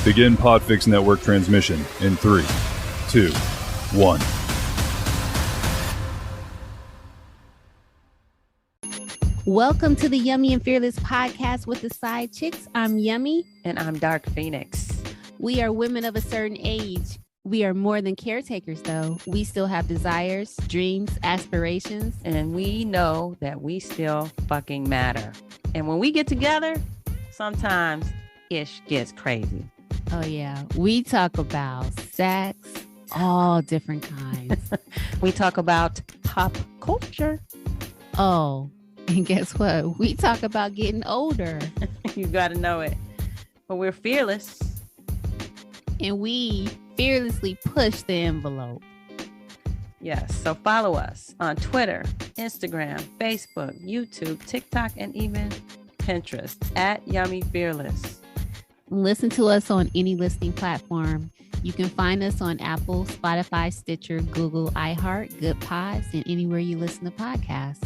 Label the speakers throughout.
Speaker 1: Begin Podfix Network transmission in 3, 2, 1.
Speaker 2: Welcome to the Yummy and Fearless podcast with the side chicks. I'm Yummy.
Speaker 3: And I'm Dark Phoenix.
Speaker 2: We are women of a certain age. We are more than caretakers, though. We still have desires, dreams, aspirations.
Speaker 3: And we know that we still fucking matter. And when we get together, sometimes ish gets crazy.
Speaker 2: Oh, yeah. We talk about sex, all different kinds.
Speaker 3: We talk about pop culture.
Speaker 2: Oh, and guess what? We talk about getting older.
Speaker 3: You got to know it. But we're fearless.
Speaker 2: And we fearlessly push the envelope.
Speaker 3: Yes. So follow us on Twitter, Instagram, Facebook, YouTube, TikTok, and even Pinterest at Yummy Fearless.
Speaker 2: Listen to us on any listening platform. You can find us on Apple, Spotify, Stitcher, Google, iHeart, Good Pods, and anywhere you listen to podcasts.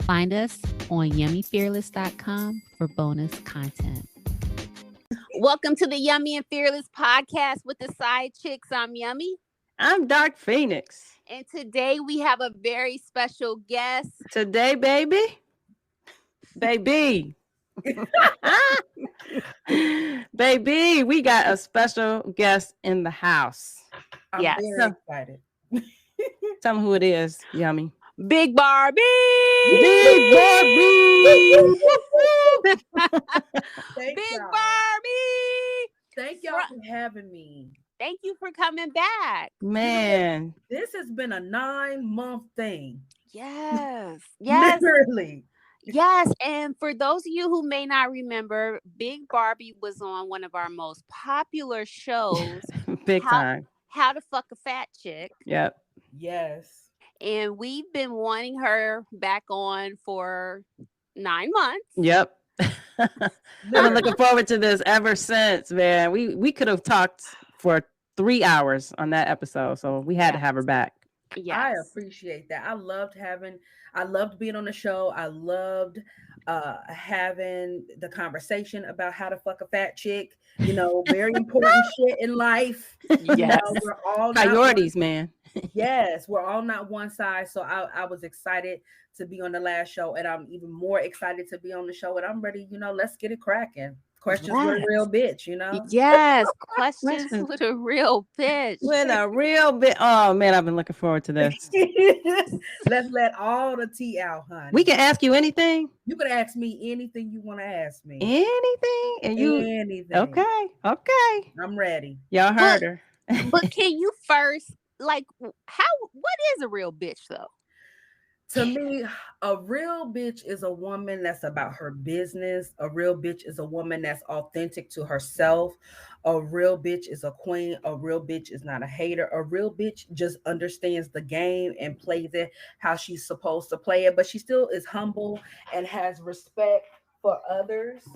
Speaker 2: Find us on yummyfearless.com for bonus content. Welcome to the Yummy and Fearless podcast with the side chicks. I'm Yummy.
Speaker 3: I'm Dark Phoenix.
Speaker 2: And today we have a very special guest.
Speaker 3: Today, baby. Baby, we got a special guest in the house.
Speaker 4: I'm very excited.
Speaker 3: Tell them who it is, Yummy.
Speaker 2: Big Barbie!
Speaker 3: Big Barbie!
Speaker 2: Big Barbie!
Speaker 4: Thank y'all for having me.
Speaker 2: Thank you for coming back.
Speaker 3: Man.
Speaker 4: This has been a 9-month thing.
Speaker 2: Yes.
Speaker 4: Literally.
Speaker 2: Yes, and for those of you who may not remember, Big Barbie was on one of our most popular shows.
Speaker 3: Big time.
Speaker 2: How to Fuck a Fat Chick.
Speaker 3: Yep.
Speaker 4: Yes.
Speaker 2: And we've been wanting her back on for 9 months.
Speaker 3: Yep. I've been looking forward to this ever since, man. We could have talked for 3 hours on that episode, so we had to have her back.
Speaker 2: Yes.
Speaker 4: I appreciate that. I loved being on the show. I loved having the conversation about how to fuck a fat chick. You know, very important shit in life.
Speaker 3: Yes.
Speaker 4: You know, we're all
Speaker 3: priorities, man.
Speaker 4: Yes, we're all not one size. So I was excited to be on the last show, and I'm even more excited to be on the show. And I'm ready. You know, let's get it cracking. Questions with a real bitch, you know?
Speaker 2: Yes, questions with a real bitch.
Speaker 3: With a real bitch. Oh, man, I've been looking forward to this.
Speaker 4: Let's let all the tea out, honey.
Speaker 3: We can ask you anything.
Speaker 4: You can ask me anything you want to ask me.
Speaker 3: Anything? And you
Speaker 4: anything.
Speaker 3: Okay.
Speaker 4: I'm ready.
Speaker 3: Y'all heard her.
Speaker 2: But can you first, what is a real bitch, though?
Speaker 4: To me, a real bitch is a woman that's about her business. A real bitch is a woman that's authentic to herself. A real bitch is a queen. A real bitch is not a hater. A real bitch just understands the game and plays it how she's supposed to play it. But she still is humble and has respect for others.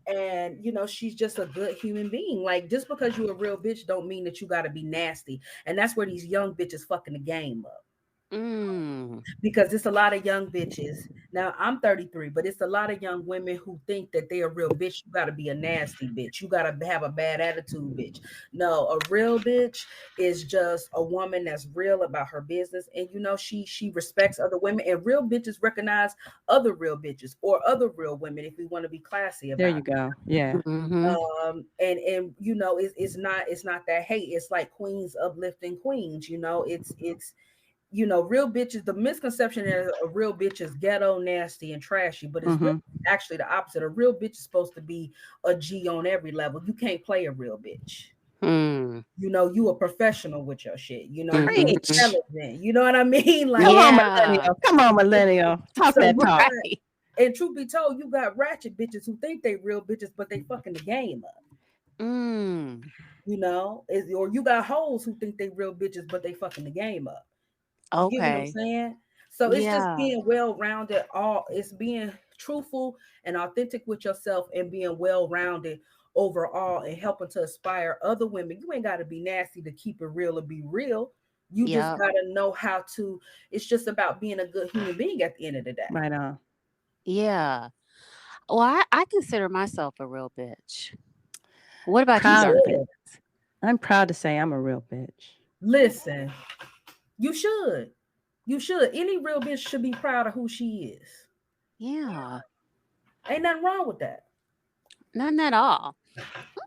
Speaker 4: And, you know, she's just a good human being. Like, just because you're a real bitch don't mean that you got to be nasty. And that's where these young bitches fucking the game up. Because it's a lot of young bitches. Now I'm 33, but it's a lot of young women who think that they're a real bitch. You got to be a nasty bitch. You got to have a bad attitude, bitch. No, a real bitch is just a woman that's real about her business. And, you know, she respects other women, and real bitches recognize other real bitches or other real women, if we want to be classy about
Speaker 3: it. There you go. Yeah.
Speaker 2: Mm-hmm.
Speaker 4: And you know, it's not that hate. It's like queens uplifting queens. You know, it's you know, real bitches, the misconception is a real bitch is ghetto, nasty, and trashy, but it's really actually the opposite. A real bitch is supposed to be a G on every level. You can't play a real bitch. You know, you a professional with your shit. You know, you're intelligent. You know what I mean? Like,
Speaker 3: come on, millennial. Talk that talk.
Speaker 4: Right. And truth be told, you got ratchet bitches who think they real bitches, but they fucking the game up. You know, or you got hoes who think they real bitches, but they fucking the game up.
Speaker 2: Okay.
Speaker 4: You know what I'm saying? So it's just being well-rounded. It's being truthful and authentic with yourself and being well-rounded overall and helping to inspire other women. You ain't got to be nasty to keep it real or be real. You just got to know how to. It's just about being a good human being at the end of the day.
Speaker 3: Right on.
Speaker 2: Yeah. Well, I consider myself a real bitch. What about you,
Speaker 3: Proud
Speaker 2: Dark
Speaker 3: of
Speaker 2: Phoenix?
Speaker 3: it. I'm proud to say I'm a real bitch.
Speaker 4: Listen, you should. You should. Any real bitch should be proud of who she is.
Speaker 2: Yeah,
Speaker 4: Ain't nothing wrong with that.
Speaker 2: none at all.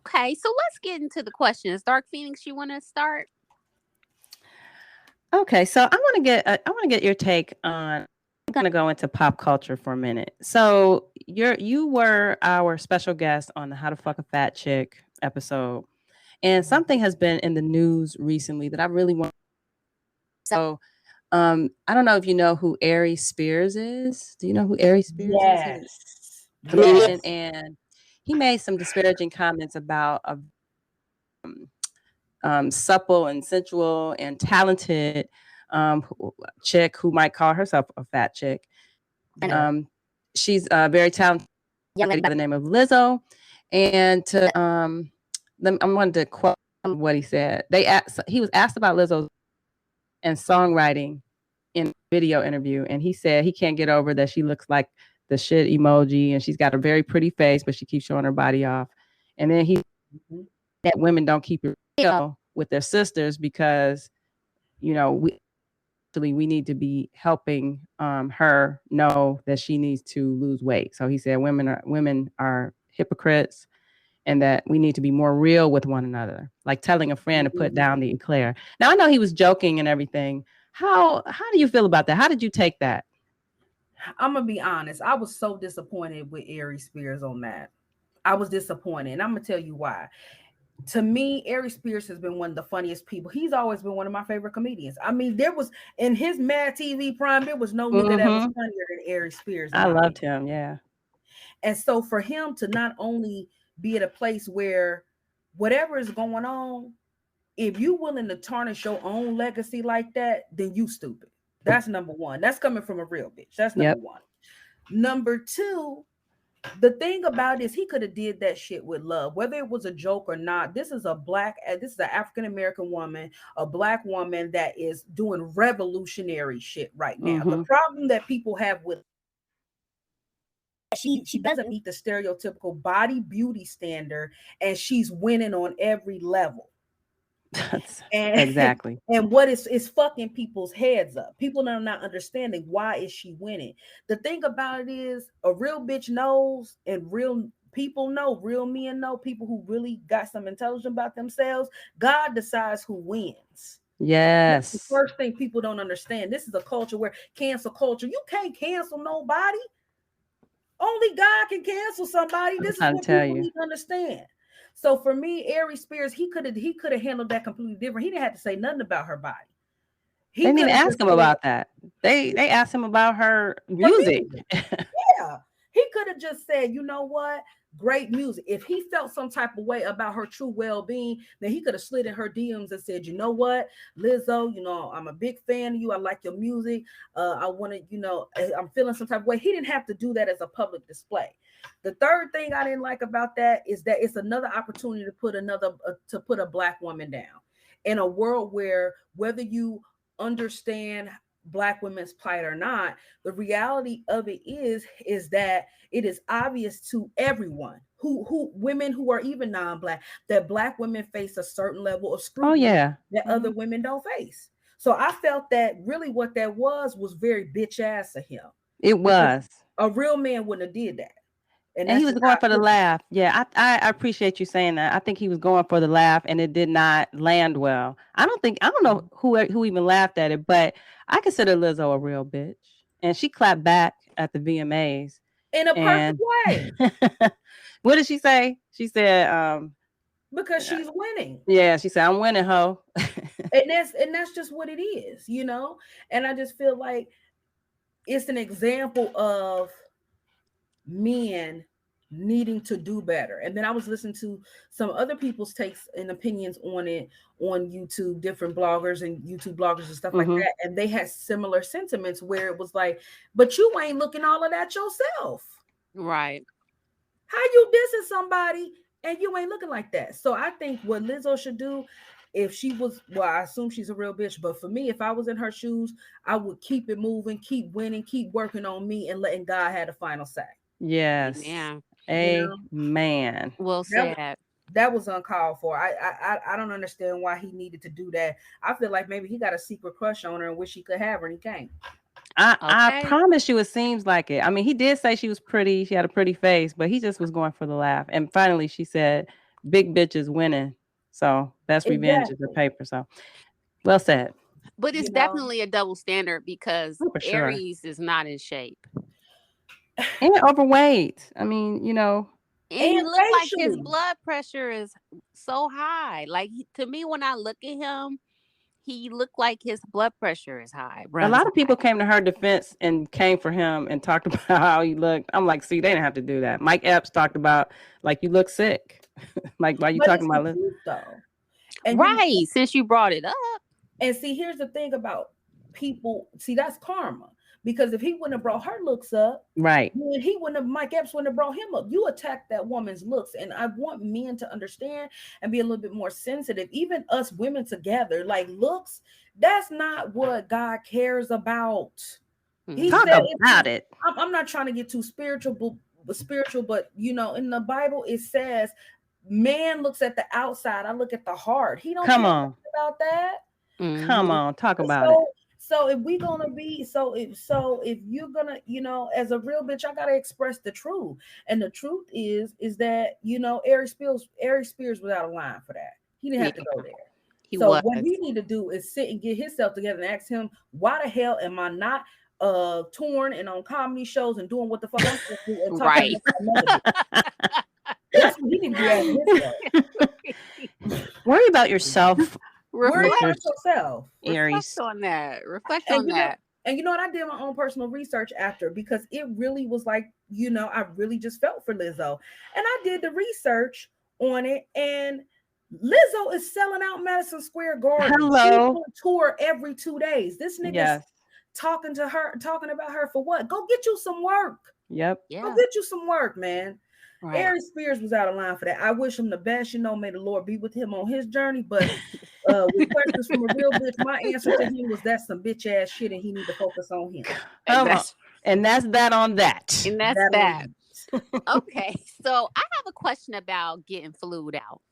Speaker 2: Okay, so let's get into the questions. Dark Phoenix, you want to start?
Speaker 3: Okay, so I want to get your take on. I'm going to go into pop culture for a minute. So you were our special guest on the How to Fuck a Fat Chick episode, and something has been in the news recently that I really want. So, I don't know if you know who Ari Spears is. Do you know who Ari Spears is? He's a
Speaker 4: Yes.
Speaker 3: comedian,
Speaker 4: Yes.
Speaker 3: and he made some disparaging comments about a supple and sensual and talented chick who might call herself a fat chick.
Speaker 4: Yeah.
Speaker 3: She's a very talented young lady by the name of Lizzo. And I wanted to quote what he said. He was asked about Lizzo and songwriting in a video interview, and he said he can't get over that she looks like the shit emoji, and she's got a very pretty face, but she keeps showing her body off. And then that women don't keep it real with their sisters because, we need to be helping her know that she needs to lose weight. So he said women are hypocrites and that we need to be more real with one another, like telling a friend to put down the eclair. Now, I know he was joking and everything. How do you feel about that? How did you take that?
Speaker 4: I'm gonna be honest. I was so disappointed with Ari Spears on that. I was disappointed, and I'm gonna tell you why. To me, Ari Spears has been one of the funniest people. He's always been one of my favorite comedians. I mean, there was in his Mad TV prime, there was no nigga that was funnier than Ari Spears.
Speaker 3: I loved him, yeah.
Speaker 4: And so for him to not only be at a place where whatever is going on, if you willing to tarnish your own legacy like that, then you stupid. That's number one. That's coming from a real bitch. That's number one. Number two, the thing about it is he could have did that shit with love, whether it was a joke or not. This is an African American woman, a black woman that is doing revolutionary shit right now. The problem that people have with she doesn't meet the stereotypical body beauty standard, and she's winning on every level.
Speaker 3: Exactly.
Speaker 4: And what is fucking people's heads up. People are not understanding why is she winning. The thing about it is a real bitch knows, and real people know, real men know, people who really got some intelligence about themselves. God decides who wins.
Speaker 3: Yes.
Speaker 4: That's the first thing people don't understand. This is a culture where cancel culture, you can't cancel nobody. Only God can cancel somebody. This is what people need to understand. So for me, Ari Spears, he could have handled that completely different. He didn't have to say nothing about her body.
Speaker 3: They didn't even ask him about that. They asked him about her music.
Speaker 4: Yeah. He could have just said, you know what? Great music. If he felt some type of way about her true well-being, then he could have slid in her DMs and said, you know what, Lizzo, I'm a big fan of you. I like your music. I want to, I'm feeling some type of way. He didn't have to do that as a public display. The third thing I didn't like about that is that it's another opportunity to put a black woman down in a world where, whether you understand Black women's plight or not, the reality of it is that it is obvious to everyone who women who are even non-Black that Black women face a certain level of scrutiny that other women don't face. So I felt that really what that was very bitch ass of him.
Speaker 3: It was.
Speaker 4: A real man wouldn't have did that.
Speaker 3: And he was going for the laugh. Yeah, I appreciate you saying that. I think he was going for the laugh, and it did not land well. I don't know who even laughed at it, but I consider Lizzo a real bitch, and she clapped back at the VMAs
Speaker 4: in a perfect way.
Speaker 3: What did she say? She said,
Speaker 4: because she's winning.
Speaker 3: Yeah, she said, "I'm winning, ho."
Speaker 4: and that's just what it is, And I just feel like it's an example of men needing to do better. And then I was listening to some other people's takes and opinions on it on YouTube, different bloggers and YouTube bloggers and stuff like that. And they had similar sentiments where it was like, but you ain't looking all of that yourself.
Speaker 2: Right.
Speaker 4: How you dissing somebody and you ain't looking like that? So I think what Lizzo should do, if she was, I assume she's a real bitch, but for me, if I was in her shoes, I would keep it moving, keep winning, keep working on me, and letting God have the final say.
Speaker 3: Yes.
Speaker 2: Yeah.
Speaker 3: Amen.
Speaker 2: Well said.
Speaker 4: That was uncalled for. I don't understand why he needed to do that. I feel like maybe he got a secret crush on her and wish he could have her and he can't.
Speaker 3: I promise you, it seems like it. I mean, he did say she was pretty. She had a pretty face, but he just was going for the laugh. And finally, she said, "Big bitch is winning." So that's revenge is the paper. So well said.
Speaker 2: But it's definitely a double standard because Aries is not in shape
Speaker 3: and overweight. I mean,
Speaker 2: and he looks like his blood pressure is so high. Like to me, when I look at him, he looked like his blood pressure is high.
Speaker 3: A lot of people came to her defense and came for him and talked about how he looked. I'm like, see, they didn't have to do that. Mike Epps talked about like you look sick. Like, why are you talking about this?
Speaker 4: And
Speaker 2: right, since you brought it up.
Speaker 4: And see, here's the thing about people. See, that's karma. Because if he wouldn't have brought her looks up,
Speaker 3: right,
Speaker 4: he wouldn't have, Mike Epps wouldn't have brought him up. You attacked that woman's looks. And I want men to understand and be a little bit more sensitive. Even us women together, like looks, that's not what God cares about.
Speaker 3: He Talk said about it.
Speaker 4: I'm not trying to get too spiritual, but you know, in the Bible, it says, man looks at the outside. I look at the heart. He don't
Speaker 3: Come on
Speaker 4: about that.
Speaker 3: Mm-hmm. Come on, talk about it.
Speaker 4: So if we gonna be if you're gonna, you know, as a real bitch, I gotta express the truth. And the truth is that, you know, Ari Spears was out of line for that. He didn't have to go there. What he need to do is sit and get himself together and ask him, why the hell am I not touring and on comedy shows and doing what the fuck I'm supposed to do and talking about that's what he need to be asking himself.
Speaker 3: Worry about yourself.
Speaker 4: Reflect yourself.
Speaker 2: Reflect on that. Reflect on that.
Speaker 4: And you know what? I did my own personal research after because it really was like, you know, I really just felt for Lizzo. And I did the research on it. And Lizzo is selling out Madison Square Garden.
Speaker 3: Hello.
Speaker 4: She's on tour every 2 days. This nigga's talking about her for what? Go get you some work.
Speaker 3: Yep.
Speaker 4: Go get you some work, man. Right. Ari Spears was out of line for that. I wish him the best. You know, may the Lord be with him on his journey. But with questions from a real bitch, my answer to him was that's some bitch ass shit, and he need to focus on him.
Speaker 3: And that's that on that.
Speaker 2: And that's that. Okay, so I have a question about getting flued out.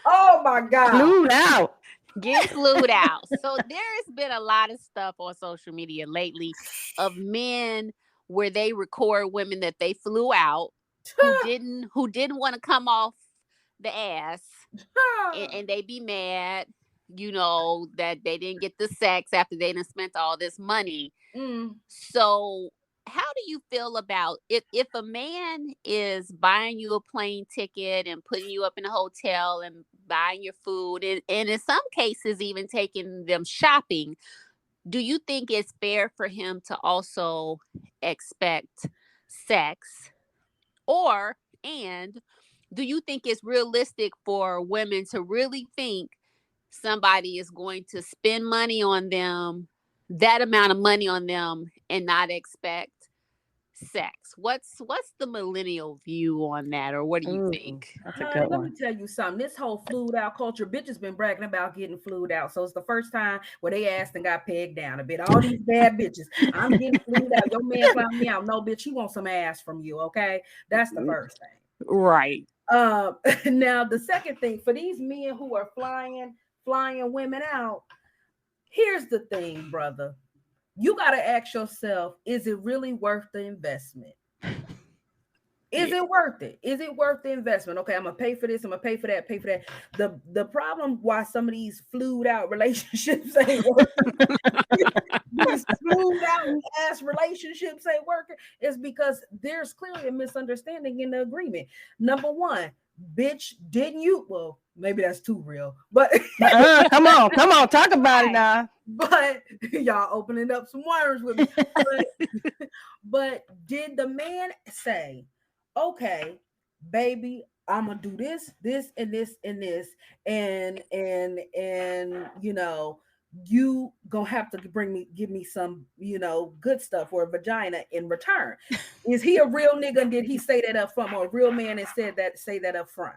Speaker 4: Oh my God,
Speaker 3: flued out.
Speaker 2: Get flued out. So there has been a lot of stuff on social media lately of men where they record women that they flew out. who didn't want to come off the ass and they be mad, you know, that they didn't get the sex after they done spent all this money. So how do you feel about if a man is buying you a plane ticket and putting you up in a hotel and buying your food and in some cases even taking them shopping, do you think it's fair for him to also expect sex? And do you think it's realistic for women to really think somebody is going to spend money on them, that amount of money on them, and not expect sex? What's the millennial view on that, or what do you think?
Speaker 3: That's a good one.
Speaker 4: Let me tell you something. This whole flued out culture, bitches been bragging about getting flued out. So it's the first time where they asked and got pegged down a bit. All these bad bitches, I'm getting flued out. Your man flying me out. No, bitch, he wants some ass from you. Okay, that's the first thing.
Speaker 2: Right.
Speaker 4: Now the second thing for these men who are flying women out. Here's the thing, brother. You got to ask yourself, is it really worth the investment? Is it worth it? Is it worth the investment? Okay, I'm going to pay for this. I'm going to pay for that, The problem why some of these flued out relationships ain't working, these flued out ass relationships ain't working, is because there's clearly a misunderstanding in the agreement. Number one, bitch, didn't you? Well, maybe that's too real, but
Speaker 3: come on, talk about it now.
Speaker 4: But y'all opening up some worms with me. But did the man say, okay, baby, I'm gonna do this, and this, and this, and you know, you gonna have to give me some, you know, good stuff or a vagina in return. Is he a real nigga and did he say that up front, or a real man and say that up front?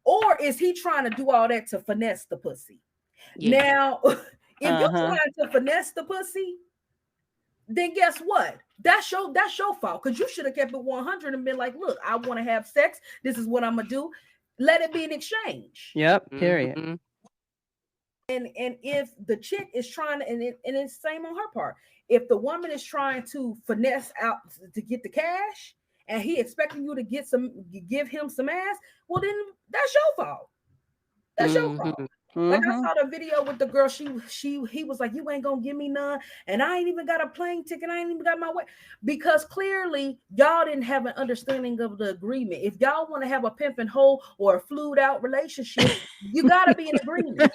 Speaker 4: Or is he trying to do all that to finesse the pussy? Yeah. Now, if you're trying to finesse the pussy, then guess what? That's your fault, because you should have kept it 100 and been like, look, I want to have sex. This is what I'm gonna do. let it be an exchange.
Speaker 3: Yep. Period.
Speaker 2: Mm-hmm.
Speaker 4: And if the chick is trying to, and it's the same on her part. If the woman is trying to finesse out to get the cash, and he expecting you to give him some ass, well then that's your fault. That's your fault. Like I saw the video with the girl. He was like, "You ain't gonna give me none," and I ain't even got a plane ticket. I ain't even got my way, because clearly y'all didn't have an understanding of the agreement. If y'all want to have a pimp and hoe or a flued out relationship, you gotta be in agreement.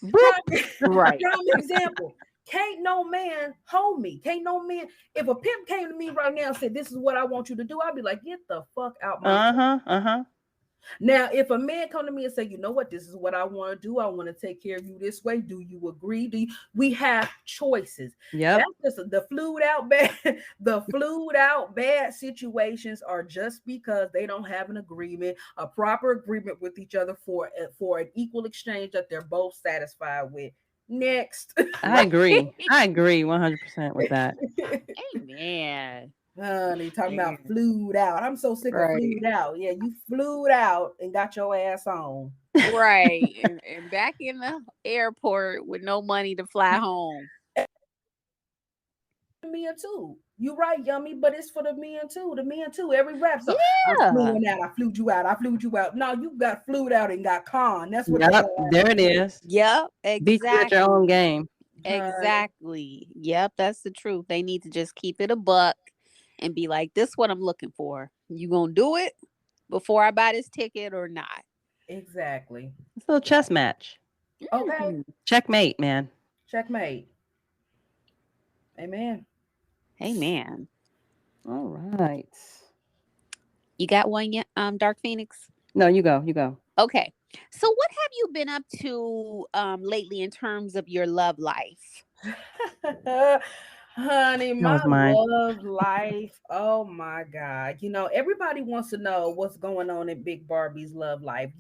Speaker 2: Right.
Speaker 4: Prime example. Can't no man hold me. Can't no man. If a pimp came to me right now and said, "This is what I want you to do," I'd be like, "Get the fuck out my." Now, if a man come to me and say, "You know what? This is what I want to do. I want to take care of you this way. Do you agree?" We have choices.
Speaker 3: Yep.
Speaker 4: That's just the flued out bad. The flued out bad situations are just because they don't have an agreement, a proper agreement with each other for an equal exchange that they're both satisfied with. Next.
Speaker 3: I agree 100% with that.
Speaker 2: Amen.
Speaker 4: Honey, talking about flued out. I'm so sick of
Speaker 2: Right.
Speaker 4: flued out. Yeah, you flued out and got your ass on.
Speaker 2: Right. and back in the airport with no money to fly home.
Speaker 4: Men too. You right, Yummy, but it's for the men too. The men too. Every rap song.
Speaker 2: Yeah.
Speaker 4: I flew out. I flew you out. I flew you out. No, you got flued out and got con. That's what.
Speaker 3: Yep. There it is.
Speaker 2: Yep.
Speaker 3: Beat you at your own game.
Speaker 2: Exactly. Yep. That's the truth. They need to just keep it a buck and be like, "This is what I'm looking for. You gonna do it before I buy this ticket or not?"
Speaker 4: Exactly.
Speaker 3: It's a little chess match.
Speaker 4: Okay.
Speaker 3: Checkmate, man.
Speaker 4: Checkmate. Amen.
Speaker 2: Amen.
Speaker 3: All right.
Speaker 2: You got one yet, Dark Phoenix?
Speaker 3: No, you go.
Speaker 2: Okay. So what have you been up to lately in terms of your love life?
Speaker 4: Honey, my
Speaker 3: was mine.
Speaker 4: love life. Oh my God. Everybody wants to know what's going on in Big Barbie's love life.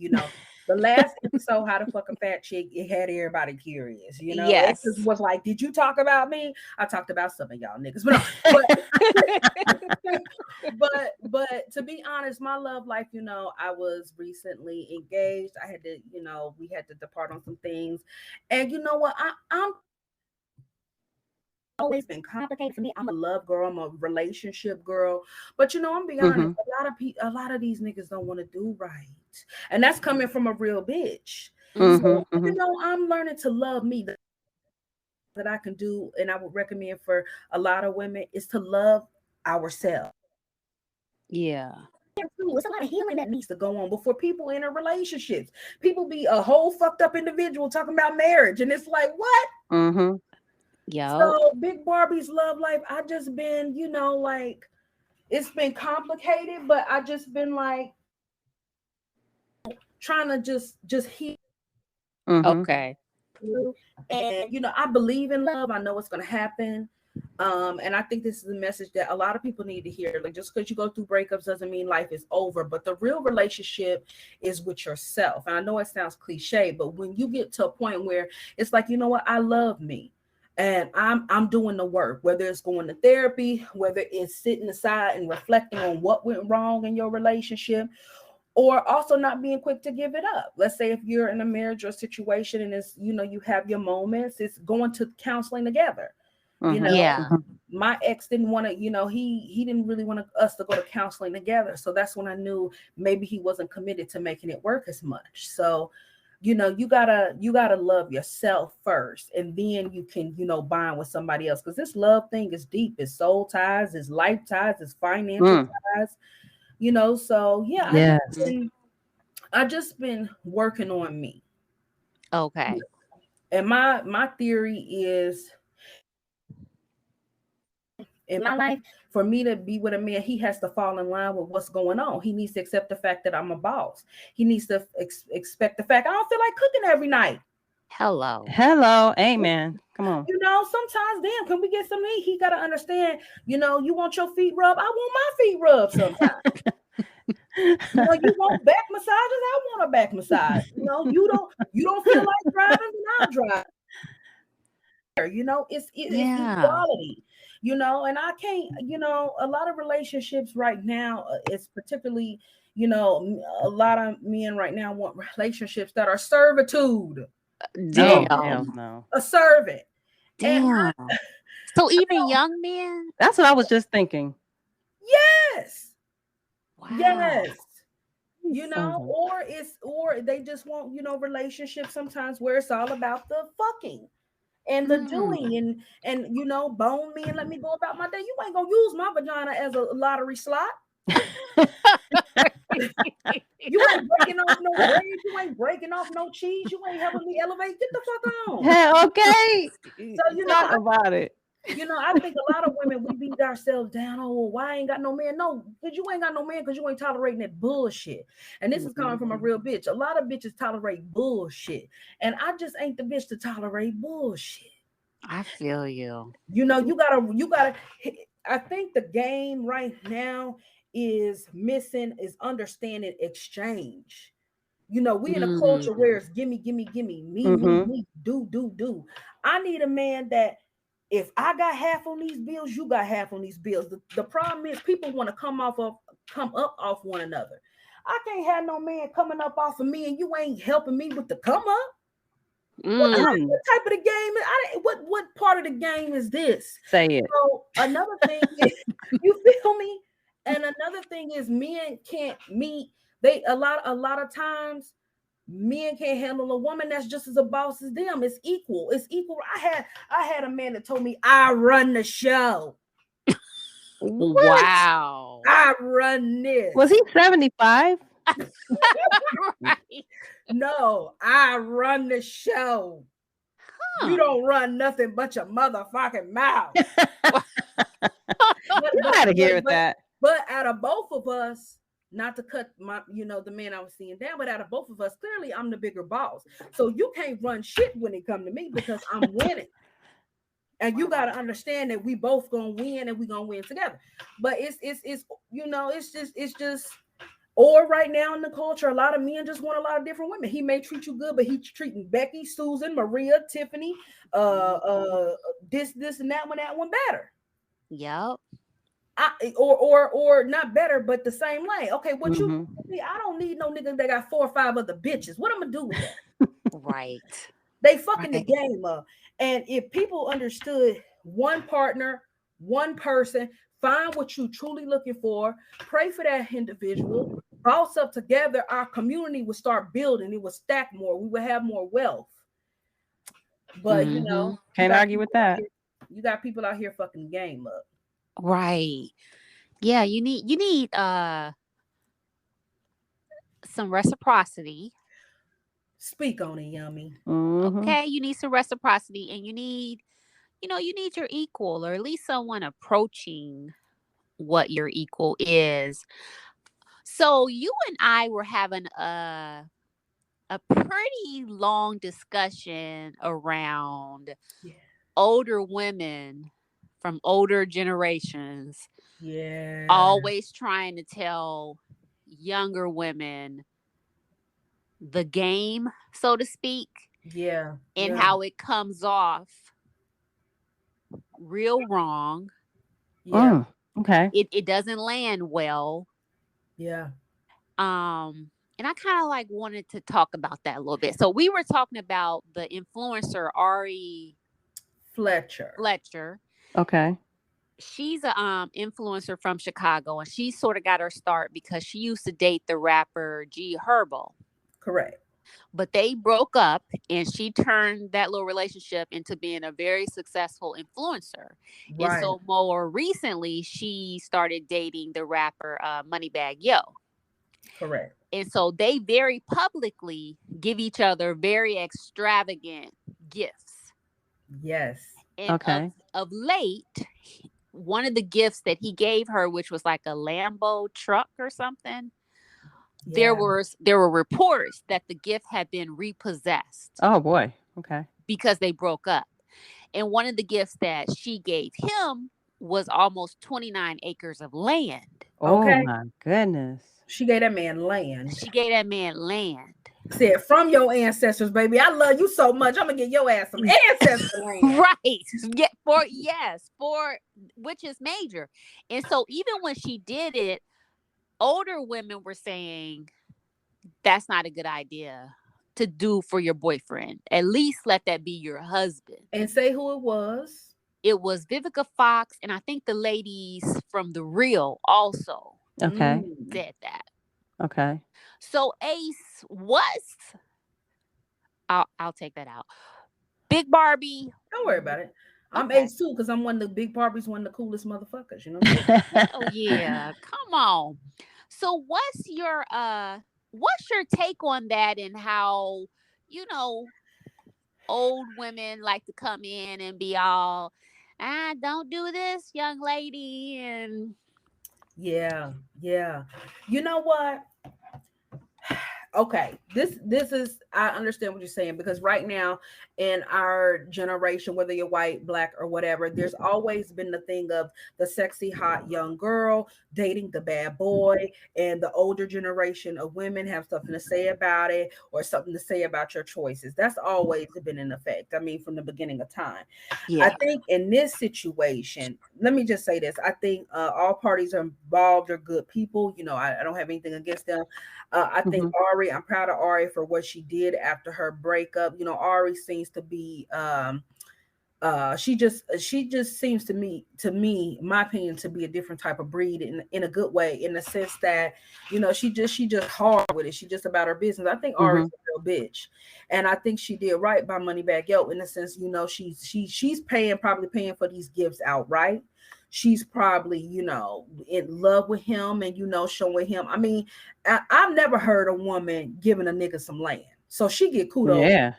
Speaker 4: The last episode, How to Fuck a Fat Chick, it had everybody curious.
Speaker 2: Yes.
Speaker 4: It just was like, did you talk about me? I talked about some of y'all niggas. But to be honest, my love life, I was recently engaged. I had to, we had to depart on some things. And you know what? I'm always been complicated for me. I'm a love girl. I'm a relationship girl. But I'm being honest, a lot of these niggas don't want to do right. And that's coming from a real bitch. So, I'm learning to love me. That I can do, and I would recommend for a lot of women, is to love ourselves.
Speaker 2: Yeah.
Speaker 4: It's a lot of healing that needs to go on before people enter relationships. People be a whole fucked up individual talking about marriage, and it's like, what?
Speaker 2: Yeah.
Speaker 4: So Big Barbie's love life, I just been, like, it's been complicated, but I just been like trying to just heal.
Speaker 2: Okay.
Speaker 4: And I believe in love. I know it's gonna happen. And I think this is a message that a lot of people need to hear. Like, just because you go through breakups doesn't mean life is over, but the real relationship is with yourself. And I know it sounds cliche, but when you get to a point where it's like, you know what, I love me. And I'm doing the work, whether it's going to therapy, whether it's sitting aside and reflecting on what went wrong in your relationship, or also not being quick to give it up. Let's say if you're in a marriage or situation and it's, you have your moments, it's going to counseling together.
Speaker 2: Yeah.
Speaker 4: My ex didn't want to, he didn't really want us to go to counseling together. So that's when I knew maybe he wasn't committed to making it work as much. So you gotta love yourself first, and then you can bond with somebody else, because this love thing is deep. It's soul ties, it's life ties, it's financial ties, so yeah. I just been working on me.
Speaker 2: Okay.
Speaker 4: And my theory is, in my life, for me to be with a man, he has to fall in line with what's going on. He needs to accept the fact that I'm a boss. He needs to expect the fact I don't feel like cooking every night.
Speaker 2: Hello.
Speaker 3: Amen. Come on.
Speaker 4: Sometimes, damn, can we get some meat? He got to understand, you want your feet rubbed. I want my feet rubbed sometimes. You want back massages? I want a back massage. You don't feel like driving, then I'll drive. It's equality. And I can't, a lot of relationships right now, it's particularly, You know, a lot of men right now want relationships that are servitude.
Speaker 3: Oh,
Speaker 2: Damn.
Speaker 3: hell no.
Speaker 4: A servant.
Speaker 2: Damn. So even young men?
Speaker 3: That's what I was just thinking.
Speaker 4: Yes.
Speaker 2: Wow.
Speaker 4: Yes.
Speaker 3: These
Speaker 4: You
Speaker 3: sons
Speaker 4: know,
Speaker 3: of-
Speaker 4: or they just want, you know, relationships sometimes where it's all about the fucking and the doing and you know, bone me and let me go about my day. You ain't gonna use my vagina as a lottery slot. You ain't breaking off no bread, you ain't breaking off no cheese, you ain't helping me elevate. Get the fuck on.
Speaker 3: Hey, okay.
Speaker 4: So you know,
Speaker 3: Talk about it.
Speaker 4: You know, I think a lot of women, we beat ourselves down. Oh, well, why I ain't got no man? No, because you ain't got no man because you ain't tolerating that bullshit. And this is coming from a real bitch. A lot of bitches tolerate bullshit. And I just ain't the bitch to tolerate bullshit.
Speaker 2: I feel you.
Speaker 4: You know, you gotta, I think the game right now is missing, is understanding exchange. You know, we in a culture where it's gimme, me, do. I need a man that if I got half on these bills, you got half on these bills. The problem is people want to come up off one another. I can't have no man coming up off of me and you ain't helping me with the come up. What type of the game? What part of the game is this?
Speaker 3: Say it.
Speaker 4: So another thing is, you feel me? And another thing is men can't meet. A lot of times men can't handle a woman that's just as a boss as them. It's equal. It's equal. I had a man that told me I run the show.
Speaker 2: Wow.
Speaker 4: I run this.
Speaker 3: Was he 75?
Speaker 2: Right.
Speaker 4: No, I run the show. You don't run nothing but your motherfucking mouth.
Speaker 3: You gotta hear it that.
Speaker 4: But out of both of us, not to cut my, you know, the man I was seeing down, but out of both of us, clearly I'm the bigger boss. So you can't run shit when it come to me because I'm winning. And you got to understand that we both gonna win and we gonna win together. But it's you know, it's just or right now in the culture, a lot of men just want a lot of different women. He may treat you good, but he's treating Becky, Susan, Maria, Tiffany, this and that one better.
Speaker 2: Yep.
Speaker 4: Or not better, but the same lane. Okay, what you see? I don't need no nigga that got 4 or 5 other bitches. What I'm gonna do with that?
Speaker 2: Right.
Speaker 4: They fucking the game up. And if people understood one partner, one person, find what you truly looking for, pray for that individual, boss up together, our community would start building. It would stack more. We would have more wealth. But you know,
Speaker 3: can't argue with that.
Speaker 4: You got people out here fucking the game up.
Speaker 2: Right. Yeah, you need some reciprocity.
Speaker 4: Speak on it, Yummy.
Speaker 2: Okay, you need some reciprocity, and you need your equal, or at least someone approaching what your equal is. So you and I were having a pretty long discussion around older women from older generations.
Speaker 4: Yeah.
Speaker 2: Always trying to tell younger women the game, so to speak.
Speaker 4: Yeah.
Speaker 2: And how it comes off real wrong.
Speaker 4: Yeah.
Speaker 3: Okay.
Speaker 2: It doesn't land well.
Speaker 4: Yeah.
Speaker 2: And I kind of like wanted to talk about that a little bit. So we were talking about the influencer Ari Fletcher.
Speaker 3: Okay.
Speaker 2: She's a influencer from Chicago, and she sort of got her start because she used to date the rapper G Herbo.
Speaker 4: Correct.
Speaker 2: But they broke up, and she turned that little relationship into being a very successful influencer. Right. And so more recently, she started dating the rapper Moneybagg Yo.
Speaker 4: Correct.
Speaker 2: And so they very publicly give each other very extravagant gifts.
Speaker 4: Yes.
Speaker 2: And of late, one of the gifts that he gave her, which was like a Lambo truck or something, there were reports that the gift had been repossessed.
Speaker 3: Oh boy. Okay.
Speaker 2: Because they broke up. And one of the gifts that she gave him was almost 29 acres of land.
Speaker 3: Oh my goodness.
Speaker 4: She gave that man land. Said, from your ancestors, baby. I love you so much. I'm gonna get your ass some ancestor land.
Speaker 2: Right. For which is major. And so even when she did it, older women were saying that's not a good idea to do for your boyfriend. At least let that be your husband.
Speaker 4: And say who it was.
Speaker 2: It was Vivica Fox, and I think the ladies from The Real also
Speaker 3: Okay.
Speaker 2: said that.
Speaker 3: Okay.
Speaker 2: So Ace was, I'll take that out. Big Barbie.
Speaker 4: Don't worry about it. I'm
Speaker 2: Okay.
Speaker 4: Ace too, because I'm one of the Big Barbies, one of the coolest motherfuckers, you know.
Speaker 2: Oh yeah, come on. So what's your take on that, and how, you know, old women like to come in and be all, don't do this, young lady, and
Speaker 4: Yeah. You know what? Okay, this is, I understand what you're saying, because right now in our generation, whether you're white, black, or whatever, there's always been the thing of the sexy hot young girl dating the bad boy, and the older generation of women have something to say about it, or something to say about your choices. That's always been in effect. I mean, from the beginning of time.
Speaker 2: yeah.
Speaker 4: I think in this situation, let me just say this. I think all parties are involved are good people. You know, I don't have anything against them. I think Ari, I'm proud of Ari for what she did after her breakup. You know, Ari seems to be she just seems to me, my opinion, to be a different type of breed in a good way, in the sense that, you know, she just hard with it. She just about her business. I think Ari's a real bitch, and I think she did right by Moneybagg Yo, in the sense, you know, she's probably paying for these gifts outright. She's probably, you know, in love with him, and, you know, showing him. I mean, I've never heard a woman giving a nigga some land, so she get kudos.
Speaker 3: Yeah.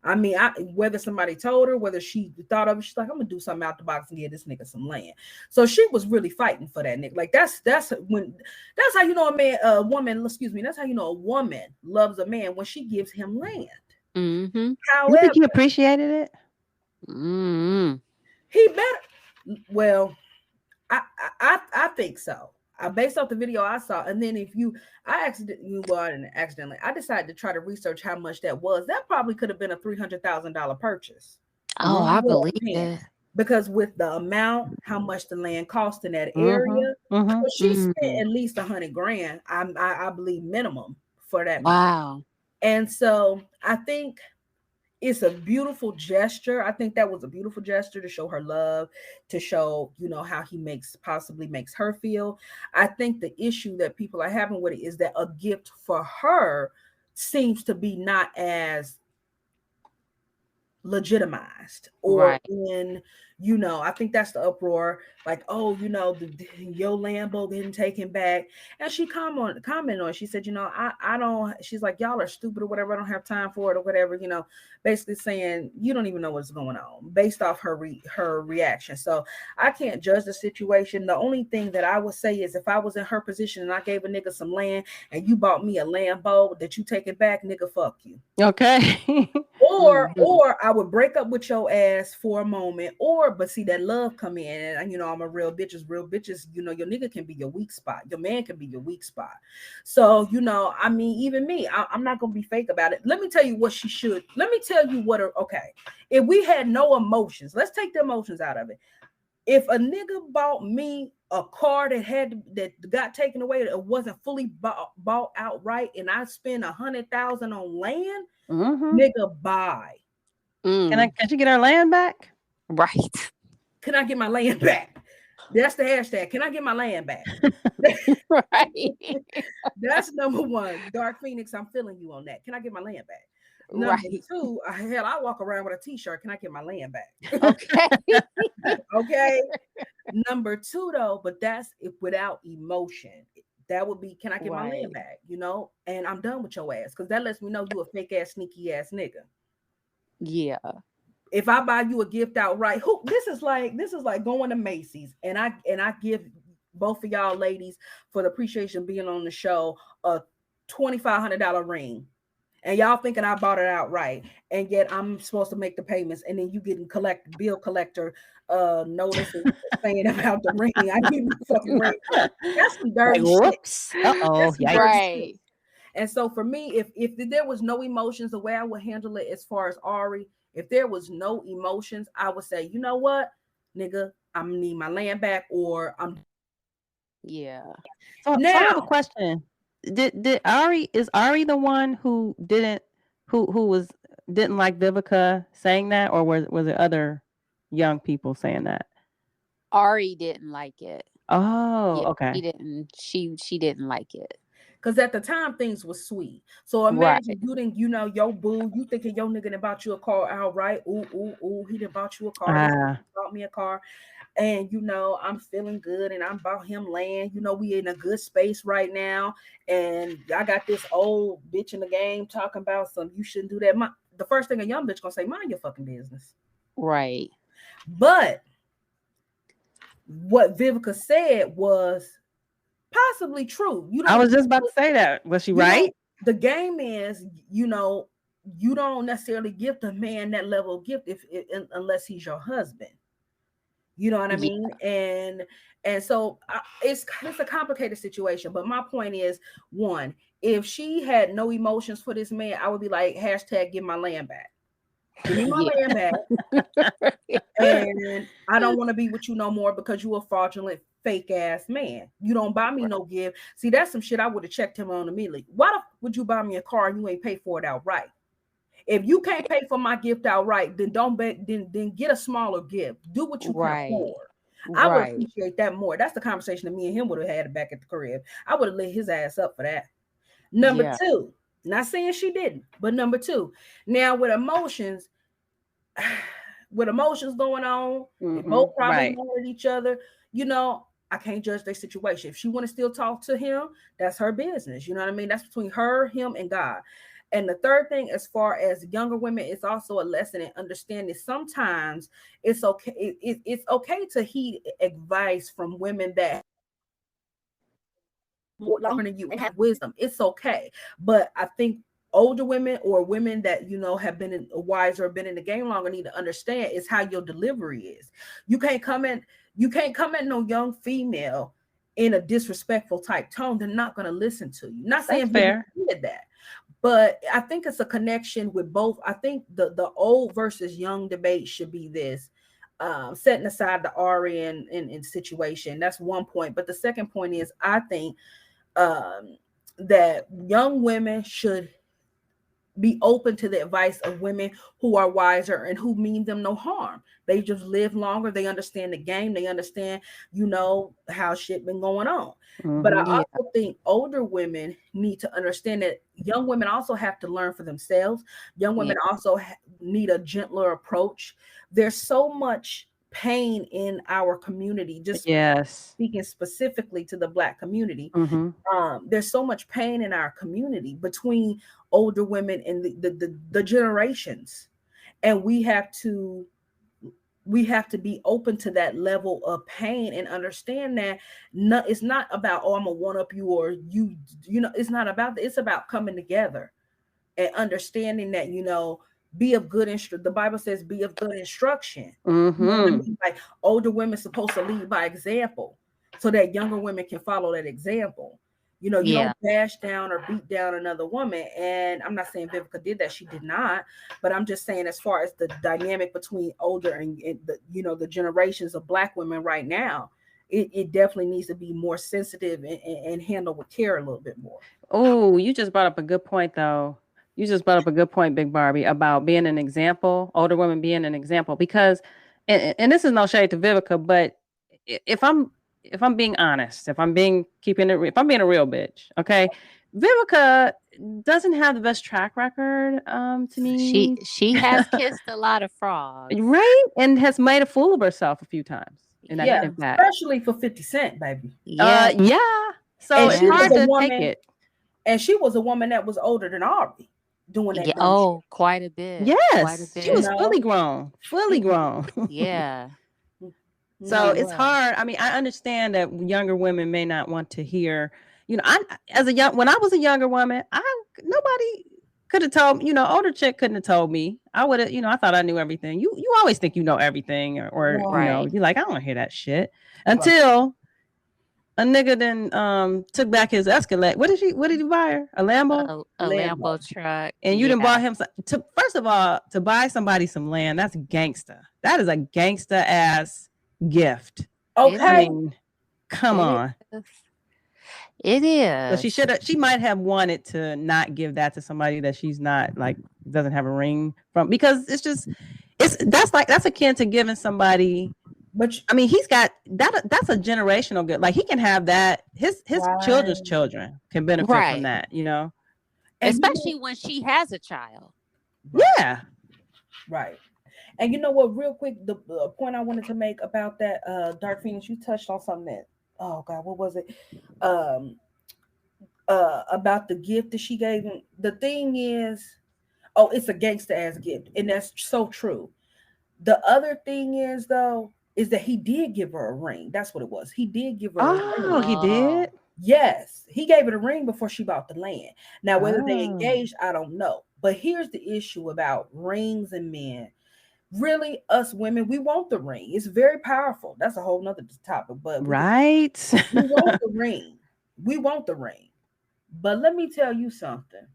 Speaker 4: I mean, whether somebody told her, whether she thought of it, she's like, I'm gonna do something out the box and give this nigga some land. So she was really fighting for that nigga. Like that's how you know a woman loves a man, when she gives him land.
Speaker 2: Mm-hmm.
Speaker 3: You think he appreciated it?
Speaker 4: He better. Well, I think so. Based off the video I saw, and then I decided to try to research how much that was. That probably could have been a $300,000 purchase.
Speaker 2: Oh, I believe it.
Speaker 4: Because with the amount, how much the land cost in that area, so she spent at least $100,000. I believe minimum for that.
Speaker 2: Wow.
Speaker 4: And so I think it's a beautiful gesture. I think that was a beautiful gesture to show her love, to show, you know, how he possibly makes her feel. I think the issue that people are having with it is that a gift for her seems to be not as legitimized, or in, you know, I think that's the uproar, like, oh, you know, your Lambo getting taken back. And she commented on it. She said, you know, I don't, she's like, y'all are stupid or whatever, I don't have time for it or whatever, you know, basically saying you don't even know what's going on, based off her reaction. So I can't judge the situation. The only thing that I would say is, if I was in her position and I gave a nigga some land and you bought me a Lambo that you take it back, nigga, fuck you.
Speaker 3: Okay.
Speaker 4: Or I would break up with your ass for a moment, but see that love come in, and, you know, I'm a real bitches, you know, your nigga can be your weak spot, your man can be your weak spot. So, you know, I mean, even me, I'm not gonna be fake about it. Let me tell you okay, if we had no emotions, let's take the emotions out of it. If a nigga bought me a car that got taken away, that wasn't fully bought outright, and I spend $100,000 on land, nigga, buy.
Speaker 3: Can you get our land back?
Speaker 2: Right.
Speaker 4: Can I get my land back? That's the hashtag. Can I get my land back?
Speaker 2: Right.
Speaker 4: That's number one. Dark Phoenix, I'm feeling you on that. Can I get my land back? Number two, hell, I walk around with a t-shirt. Can I get my land back?
Speaker 2: Okay.
Speaker 4: Okay. Number two, though, but that's without emotion. That would be, can I get my land back? You know, and I'm done with your ass, because that lets me know you a fake ass, sneaky ass nigga.
Speaker 2: Yeah.
Speaker 4: If I buy you a gift outright, this is like going to Macy's, and I give both of y'all ladies, for the appreciation being on the show, a $2,500 ring, and y'all thinking I bought it outright, and yet I'm supposed to make the payments, and then you getting bill collector notice saying about the ring. I need the fucking ring. That's some dirty shit.
Speaker 3: Uh-oh.
Speaker 2: Right.
Speaker 4: And so for me, if there was no emotions, the way I would handle it, as far as Ari, if there was no emotions, I would say, you know what, nigga, I'm gonna need my land back, or I'm
Speaker 2: Yeah.
Speaker 3: So I have a
Speaker 4: Now,
Speaker 3: question. Did Ari the one who didn't like Vivica saying that, or was it other young people saying that?
Speaker 2: Ari didn't like it.
Speaker 3: Oh,
Speaker 2: Yeah,
Speaker 3: okay.
Speaker 2: she didn't like it.
Speaker 4: because at the time things was sweet. So
Speaker 2: Right.
Speaker 4: imagine you didn't, your boo, you thinking your nigga done bought you a car outright. Ooh, ooh, ooh, he done bought you a car. This
Speaker 3: Ah,
Speaker 4: nigga bought me a car. And I'm feeling good and I'm about him land. We in a good space right now. And I got this old bitch in the game talking about you shouldn't do that. The first thing a young bitch gonna say, mind your fucking business.
Speaker 2: Right.
Speaker 4: But what Vivica said was possibly true.
Speaker 3: I was just about to say that. Was she right?
Speaker 4: The game is, you don't necessarily gift a man that level of gift unless he's your husband. You know what I mean? And so it's a complicated situation. But my point is, one, if she had no emotions for this man, I would be like, hashtag give my land back. Give me my land back. And I don't want to be with you no more because you a fraudulent, fake ass man. You don't buy me no gift. See, that's some shit I would have checked him on immediately. Why the would you buy me a car and you ain't pay for it outright? If you can't pay for my gift outright, then don't then get a smaller gift. Do what you can afford. I would appreciate that more. That's the conversation that me and him would have had back at the crib. I would have lit his ass up for that. Number two, not saying she didn't, but number two, now with emotions going on, they both probably mad at each other. I can't judge their situation. If she want to still talk to him, that's her business. You know what I mean? That's between her, him, and God. And the third thing, as far as younger women, it's also a lesson in understanding. Sometimes it's okay. It's okay to heed advice from women that longer than you and have wisdom. It's okay. But I think older women or women that have been wiser, been in the game longer, need to understand is how your delivery is. You can't come at no young female in a disrespectful type tone. They're not going to listen to you. Not saying fair did that, but I think it's a connection with both. I think the old versus young debate should be this. Setting aside the Ari and situation, that's one point. But the second point is, I think that young women should be open to the advice of women who are wiser and who mean them no harm. They just live longer. They understand the game. They understand, how shit been going on. But I also think older women need to understand that young women also have to learn for themselves. Young women also need a gentler approach. There's so much pain in our community, just speaking specifically to the Black community. There's so much pain in our community between older women and the generations, and we have to be open to that level of pain and understand that it's not about, I'm gonna one up you, or it's not about that. It's about coming together and understanding that be of good the Bible says be of good instruction. You know what I mean? Like, older women supposed to lead by example so that younger women can follow that example. You don't bash down or beat down another woman. And I'm not saying Vivica did that. She did not. But I'm just saying, as far as the dynamic between older and the generations of Black women right now, it definitely needs to be more sensitive and handled with care a little bit more.
Speaker 3: Oh, you just brought up a good point, though. You just brought up a good point, Big Barbie, about being an example, older women being an example. Because, and this is no shade to Vivica, but if I'm being honest, if I'm being a real bitch, okay, Vivica doesn't have the best track record to me.
Speaker 2: She has kissed a lot of frogs,
Speaker 3: right, and has made a fool of herself a few times.
Speaker 4: Especially for 50 Cent, baby.
Speaker 3: Yeah. So it's hard to take it.
Speaker 4: And she was a woman that was older than Ari doing that.
Speaker 2: Quite a bit.
Speaker 3: Yes,
Speaker 2: quite a bit.
Speaker 3: She was fully grown.
Speaker 2: Yeah.
Speaker 3: So it's hard. I mean, I understand that younger women may not want to hear. When I was a younger woman, nobody could have told. Older chick couldn't have told me. I would have. I thought I knew everything. You always think you know everything, or you're like, I don't want to hear that shit until a nigga then took back his Escalade. What did he buy her? A Lambo?
Speaker 2: A Lambo truck.
Speaker 3: And you done bought him first of all, to buy somebody some land, that's gangsta. That is a gangsta ass gift.
Speaker 4: Okay.
Speaker 3: Come on.
Speaker 2: It is.
Speaker 3: So she might have wanted to not give that to somebody that she's not like doesn't have a ring from, because that's akin to giving somebody. But I mean, he's got that. That's a generational good. Like he can have that. His children's children can benefit from that. You know,
Speaker 2: especially when she has a child.
Speaker 3: Right. Yeah.
Speaker 4: Right. And you know what? Real quick, the point I wanted to make about that, Dark Phoenix, you touched on something that. Oh God, what was it? About the gift that she gave him. The thing is, it's a gangster ass gift, and that's so true. The other thing is though, is that he did give her a ring. That's what it was. He did give her a ring.
Speaker 3: Oh, he did?
Speaker 4: Yes. He gave her a ring before she bought the land. Now, whether they engaged, I don't know. But here's the issue about rings and men. Really, us women, we want the ring. It's very powerful. That's a whole nother topic. But
Speaker 3: right.
Speaker 4: We want the ring. We want the ring. But let me tell you something.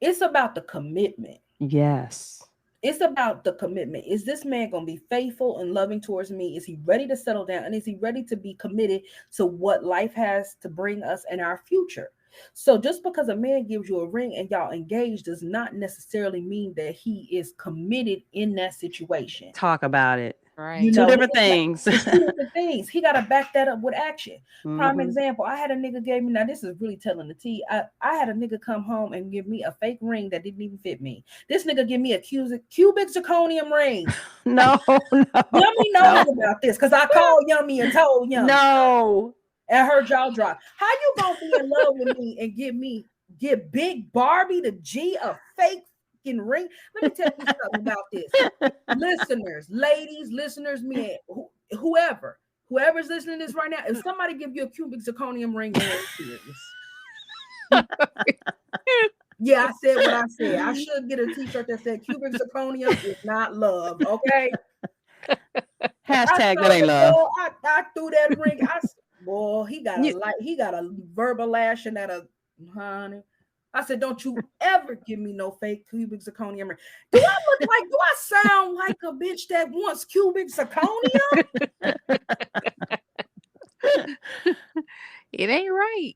Speaker 4: It's about the commitment.
Speaker 3: Yes.
Speaker 4: It's about the commitment. Is this man going to be faithful and loving towards me? Is he ready to settle down? And is he ready to be committed to what life has to bring us in our future? So just because a man gives you a ring and y'all engaged does not necessarily mean that he is committed in that situation.
Speaker 3: Talk about it.
Speaker 2: Right.
Speaker 3: Two different things.
Speaker 4: Two different things. He got to back that up with action. Prime example, I had a nigga gave me, now this is really telling the tea. I had a nigga come home and give me a fake ring that didn't even fit me. This nigga give me a cubic zirconium ring.
Speaker 3: No.
Speaker 4: Yummy knows about this because I called Yummy and told Yummy.
Speaker 3: No.
Speaker 4: And her jaw dropped. How you gonna be in love with me and give Big Barbie the G a fake fucking ring? Let me tell you something about this. Listeners, ladies, listeners, men, whoever's listening to this right now, if somebody give you a cubic zirconium ring, they're serious. Yeah, I said what I said. I should get a t-shirt that said cubic zirconium is not love, okay?
Speaker 3: Hashtag that ain't love.
Speaker 4: I threw that ring. Boy, he got a verbal lashing at a honey. I said, don't you ever give me no fake cubic zirconium ring. Do I sound like a bitch that wants cubic zirconium?
Speaker 2: It ain't right.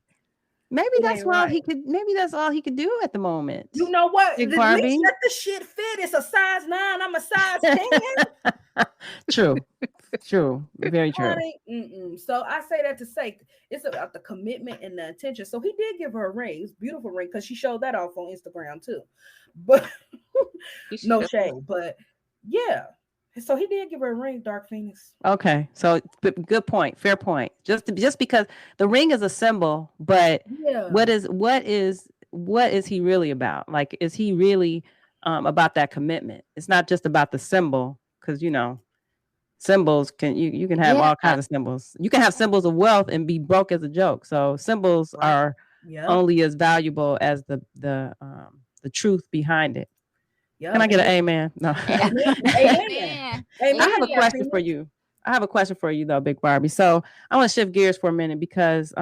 Speaker 3: Maybe that's all he could do at the moment.
Speaker 4: You know what?
Speaker 3: Big
Speaker 4: Let
Speaker 3: Barbie.
Speaker 4: Let the shit fit. It's a size 9. I'm a size 10.
Speaker 3: True. Very true.
Speaker 4: Honey, so I say that to say it's about the commitment and the intention. So he did give her a ring. It's a beautiful ring because she showed that off on Instagram too. But no shade. But yeah. So he did give her a ring, Dark Phoenix.
Speaker 3: Okay. So good point. Fair point. Just because the ring is a symbol, but what is he really about? Like, is he really about that commitment? It's not just about the symbol, because symbols you can have all kinds of symbols. You can have symbols of wealth and be broke as a joke. So symbols are only as valuable as the truth behind it. Yep. Can I get an amen? No.
Speaker 4: Amen.
Speaker 3: I have a question for you. I have a question for you though, Big Barbie. So I want to shift gears for a minute because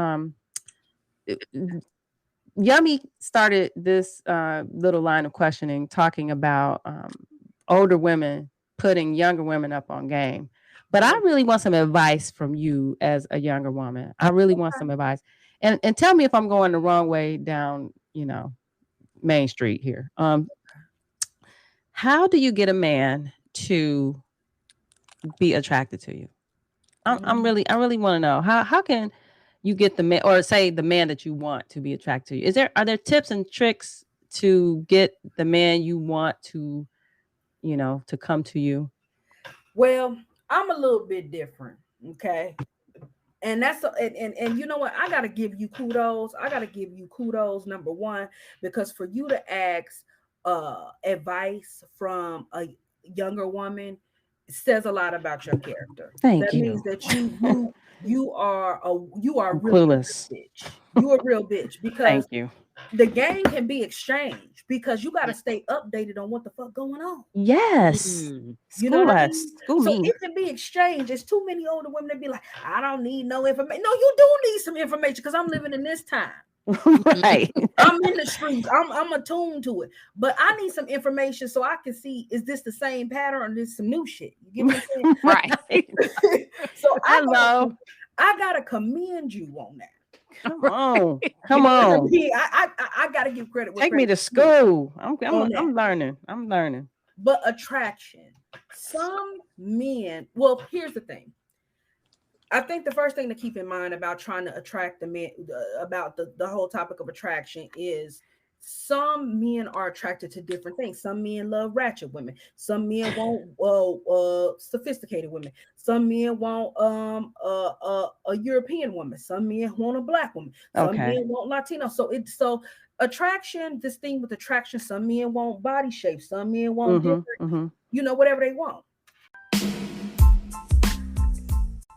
Speaker 3: Yummy started this little line of questioning talking about older women putting younger women up on game. But I really want some advice from you as a younger woman. I really want some advice. And tell me if I'm going the wrong way down, Main Street here. How do you get a man to be attracted to you? I really want to know how can you get the man, or say the man that you want to be attracted to you? Are there tips and tricks to get the man you want to, to come to you?
Speaker 4: Well, I'm a little bit different. Okay. And that's and you know what? I gotta give you kudos. Number one, because for you to ask advice from a younger woman says a lot about your character.
Speaker 3: Thank
Speaker 4: that
Speaker 3: you.
Speaker 4: Means that you are really
Speaker 3: clueless.
Speaker 4: A bitch. You a real bitch, because
Speaker 3: thank you.
Speaker 4: The game can be exchanged because you got to stay updated on what the fuck going on.
Speaker 3: Yes.
Speaker 4: You know what I mean?
Speaker 3: So
Speaker 4: it can be exchanged. There's too many older women that be like, I don't need no information. No, you do need some information because I'm living in this time.
Speaker 3: Right.
Speaker 4: I'm in the streets. I'm attuned to it. But I need some information so I can see, is this the same pattern or is this some new shit? You get what I'm saying?
Speaker 2: Right.
Speaker 4: So I gotta commend you on that.
Speaker 3: Come on. Come on.
Speaker 4: I gotta give credit.
Speaker 3: Take me to school. I'm learning. I'm learning.
Speaker 4: But attraction. Some men, well, here's the thing. I think the first thing to keep in mind about trying to attract the men, about the whole topic of attraction, is some men are attracted to different things. Some men love ratchet women. Some men want sophisticated women. Some men want a European woman. Some men want a black woman. Some men want Latino. So attraction, this thing with attraction, some men want body shape. Some men want different, whatever they want.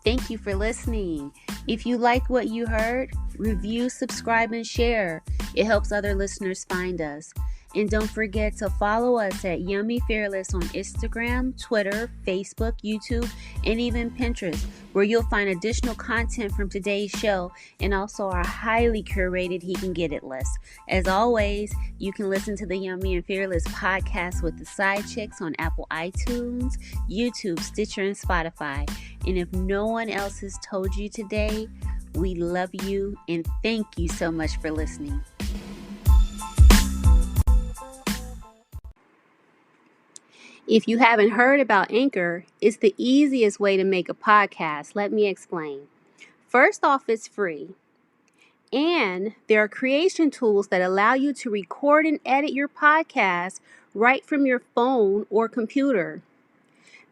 Speaker 2: Thank you for listening. If you like what you heard, review, subscribe, and share. It helps other listeners find us. And don't forget to follow us at Yummy Fearless on Instagram, Twitter, Facebook, YouTube, and even Pinterest, where you'll find additional content from today's show and also our highly curated He Can Get It list. As always, you can listen to the Yummy and Fearless podcast with the Side Chicks on Apple iTunes, YouTube, Stitcher, and Spotify. And if no one else has told you today, we love you and thank you so much for listening. If you haven't heard about Anchor, it's the easiest way to make a podcast. Let me explain. First off, it's free. And there are creation tools that allow you to record and edit your podcast right from your phone or computer.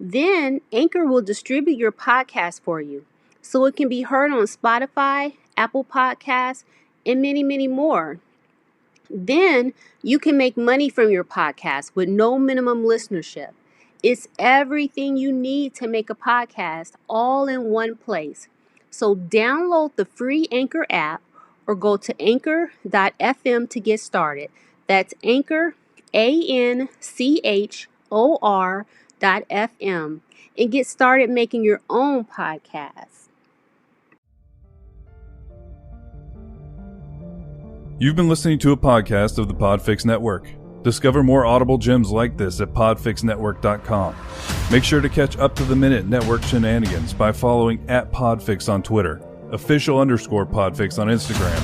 Speaker 2: Then Anchor will distribute your podcast for you, so it can be heard on Spotify, Apple Podcasts, and many, many more. Then you can make money from your podcast with no minimum listenership. It's everything you need to make a podcast all in one place. So download the free Anchor app or go to anchor.fm to get started. That's Anchor, ANCHOR.FM, and get started making your own podcast.
Speaker 1: You've been listening to a podcast of the Podfix Network. Discover more audible gems like this at podfixnetwork.com. Make sure to catch up-to-the-minute network shenanigans by following @Podfix on Twitter, official_Podfix on Instagram,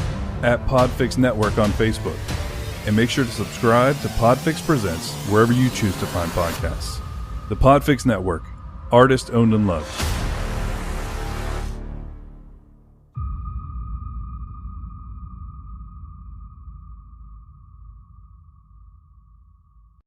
Speaker 1: @Podfix Network on Facebook. And make sure to subscribe to Podfix Presents wherever you choose to find podcasts. The Podfix Network, artist owned and loved.